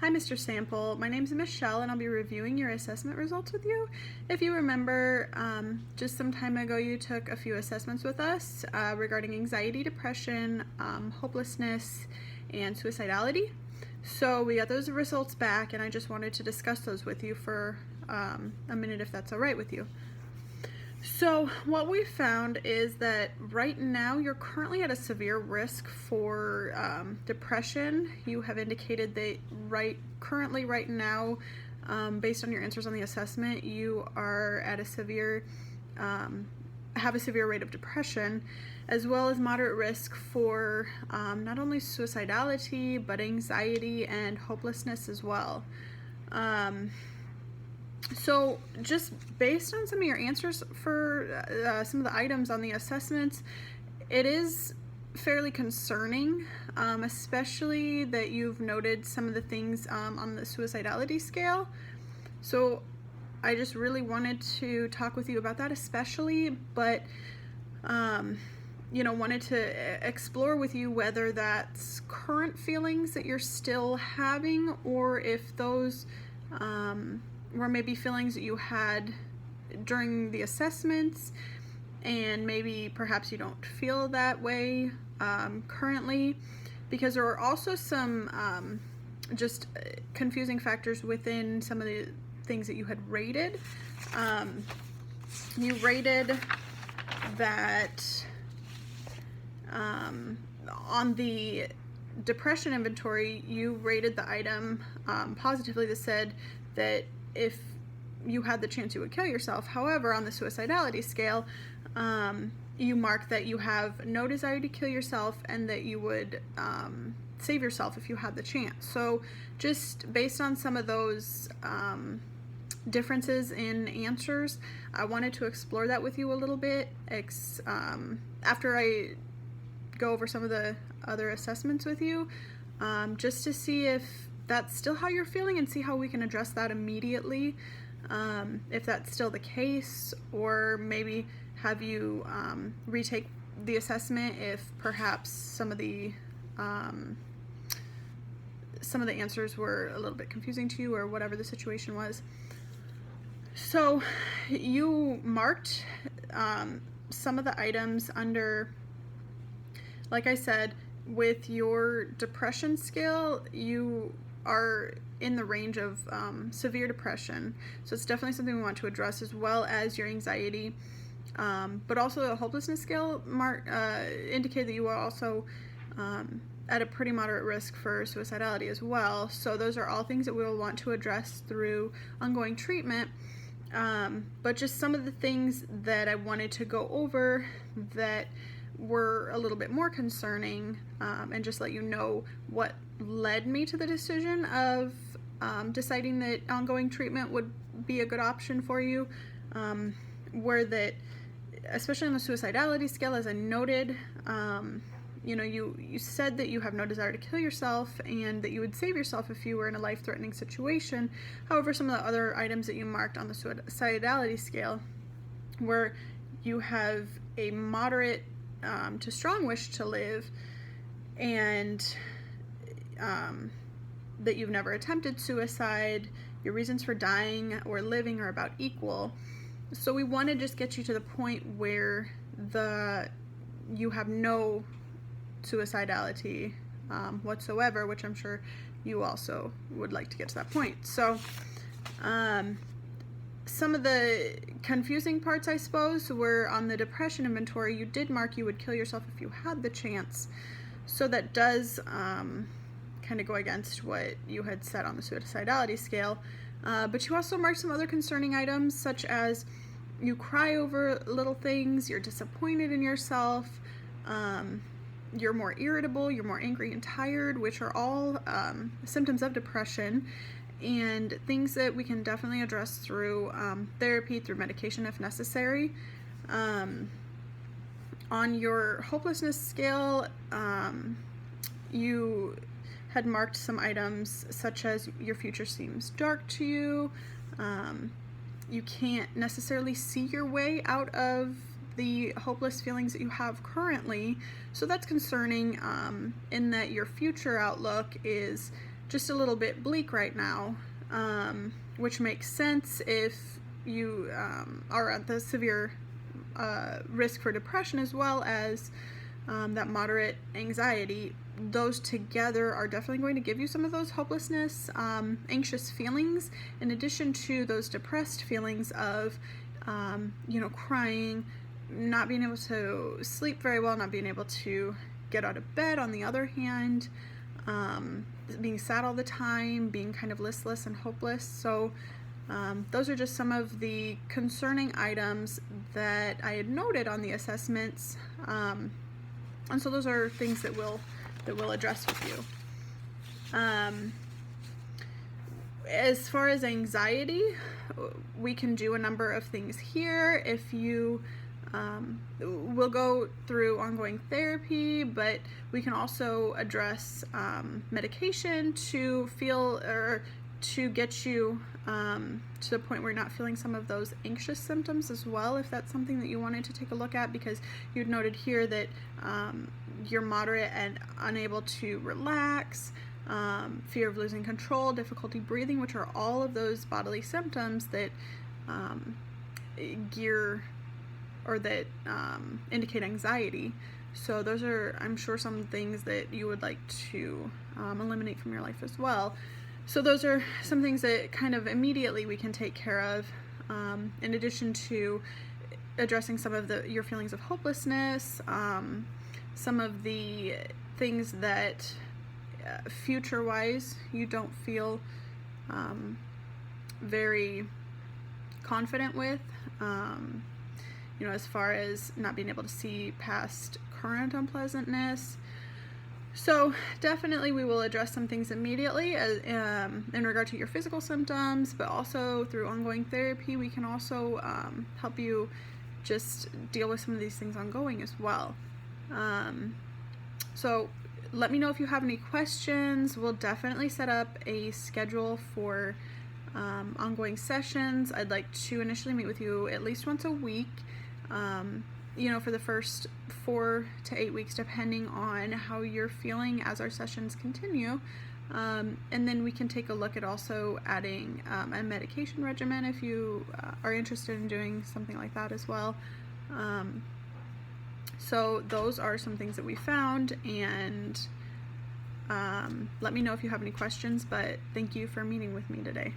Hi, Mr. Sample. My name is Michelle, and I'll be reviewing your assessment results with you. If you remember, just some time ago, you took a few assessments with us regarding anxiety, depression, hopelessness, and suicidality. So we got those results back, and I just wanted to discuss those with you for a minute, if that's all right with you. So what we found is that right now you're currently at a severe risk for depression. You have indicated that currently right now, based on your answers on the assessment, you are at a severe, have a severe rate of depression, as well as moderate risk for not only suicidality, but anxiety and hopelessness as well. So just based on some of your answers for some of the items on the assessments, it is fairly concerning, especially that you've noted some of the things on the suicidality scale. So I just really wanted to talk with you about that especially, but wanted to explore with you whether that's current feelings that you're still having, or if those were maybe feelings that you had during the assessments, and maybe perhaps you don't feel that way currently, because there are also some just confusing factors within some of the things that you had rated. You rated that on the depression inventory, you rated the item positively that said that if you had the chance you would kill yourself. However, on the suicidality scale, you marked that you have no desire to kill yourself and that you would save yourself if you had the chance. So just based on some of those differences in answers, I wanted to explore that with you a little bit after I go over some of the other assessments with you, just to see if that's still how you're feeling and see how we can address that immediately, if that's still the case, or maybe have you retake the assessment if perhaps some of the answers were a little bit confusing to you, or whatever the situation was. So you marked some of the items under, like I said, with your depression scale, you are in the range of severe depression. So it's definitely something we want to address, as well as your anxiety. But also the hopelessness scale indicated that you are also at a pretty moderate risk for suicidality as well. So those are all things that we will want to address through ongoing treatment. But just some of the things that I wanted to go over that were a little bit more concerning, and just let you know what led me to the decision of deciding that ongoing treatment would be a good option for you, were that, especially on the suicidality scale, as I noted, you said that you have no desire to kill yourself and that you would save yourself if you were in a life-threatening situation. However, some of the other items that you marked on the suicidality scale were you have a moderate to strong wish to live, and that you've never attempted suicide. Your reasons for dying or living are about equal. So we want to just get you to the point where you have no suicidality whatsoever, which I'm sure you also would like to get to that point. So some of the confusing parts, I suppose, were on the depression inventory. You did mark you would kill yourself if you had the chance. So that does kind of go against what you had said on the suicidality scale. But you also marked some other concerning items, such as you cry over little things, you're disappointed in yourself, you're more irritable, you're more angry and tired, which are all symptoms of depression, and things that we can definitely address through therapy, through medication if necessary. On your hopelessness scale, you had marked some items such as your future seems dark to you, you can't necessarily see your way out of the hopeless feelings that you have currently. So that's concerning, in that your future outlook is just a little bit bleak right now, which makes sense if you are at the severe risk for depression, as well as that moderate anxiety. Those together are definitely going to give you some of those hopelessness, anxious feelings, in addition to those depressed feelings of, crying, not being able to sleep very well, not being able to get out of bed, on the other hand, being sad all the time, being kind of listless and hopeless. So those are just some of the concerning items that I had noted on the assessments, and so those are things that we'll address with you. As far as anxiety, we can do a number of things here. If you we'll go through ongoing therapy, but we can also address medication to feel, or to get you to the point where you're not feeling some of those anxious symptoms as well, if that's something that you wanted to take a look at, because you'd noted here that you're moderate and unable to relax, fear of losing control, difficulty breathing, which are all of those bodily symptoms that indicate anxiety. So those are, I'm sure, some things that you would like to eliminate from your life as well. So those are some things that kind of immediately we can take care of, in addition to addressing some of your feelings of hopelessness, some of the things that future-wise you don't feel very confident with, as far as not being able to see past current unpleasantness. So definitely we will address some things immediately in regard to your physical symptoms, but also through ongoing therapy we can also help you just deal with some of these things ongoing as well. So let me know if you have any questions. We'll definitely set up a schedule for ongoing sessions. I'd like to initially meet with you at least once a week, for the first 4 to 8 weeks, depending on how you're feeling as our sessions continue. And then we can take a look at also adding a medication regimen if you are interested in doing something like that as well. So those are some things that we found, and let me know if you have any questions, but thank you for meeting with me today.